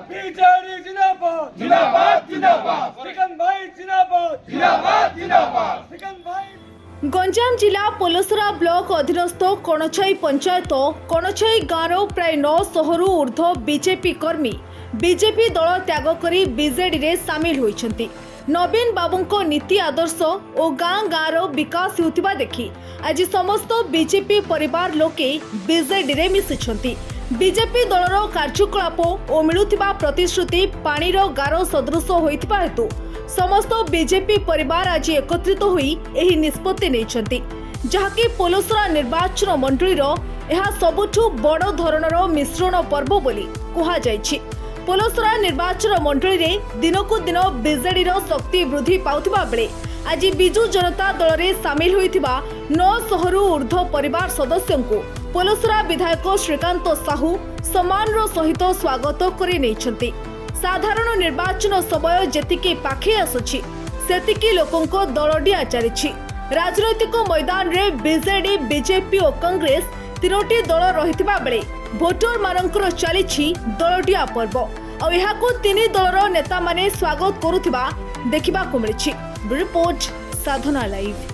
BJD जिंदाबाद जिंदाबाद जिंदाबाद सिकंद भाई जिंदाबाद जिंदाबाद जिंदाबाद सिकंद भाई गंजाम जिला पोलसरा ब्लॉक अधीनस्थ कणछई पंचायत कणछई गाँव प्राय 900 रु ऊर्ध्व बीजेपी कर्मी बीजेपी दल त्याग करी बीजेडी रे सामिल होइछन्ति। नवीन बाबूंको नीति आदर्श और गाँ गाँव विकास होतिबा देखि आज समस्त बीजेपी परिवार लोके बीजेडी रे मिसिछन्ति। बीजेपी दलर कार्यकलाप और मिलुथिबा प्रतिश्रुति पानीर गार सदृश होइथिबा हेतु समस्त बीजेपी परिवार आज एकत्रित होई एही निष्पत्ति नेइछन्ति, जहाकि पोलसरा निर्वाचन मंडलीर एहा सबुठु बड़ धरणर मिश्रण पर्व बोली कुहा जायछि। पोलसरा निर्वाचन मंडली रे दिनकु दिन बीजेडी रो शक्ति वृद्धि पाउथिबा बेले आज बिजु जनता दल रे सामिल होइथिबा 900 रु ऊर्ध्व परिवार सदस्यंकु पोलसरा विधायक श्रीकांत साहू सम्मान सहित स्वागत करि नेइछन्ति। साधारण निर्वाचन समय जेतिकी पाखे आसुछि सेतिकी लोकंको दलडिया चलिछि। राजनैतिक मैदान रे बीजेडी बीजेपी और कांग्रेस तीनोटी दल रहिथिबा बेले भोटर मानकर चलिछि दलडिया पर्व और एहाकु तीनी दलर नेता माने स्वागत करुथिबा देखिबा को मिलिछि। रिपोर्ट साधना लाइव।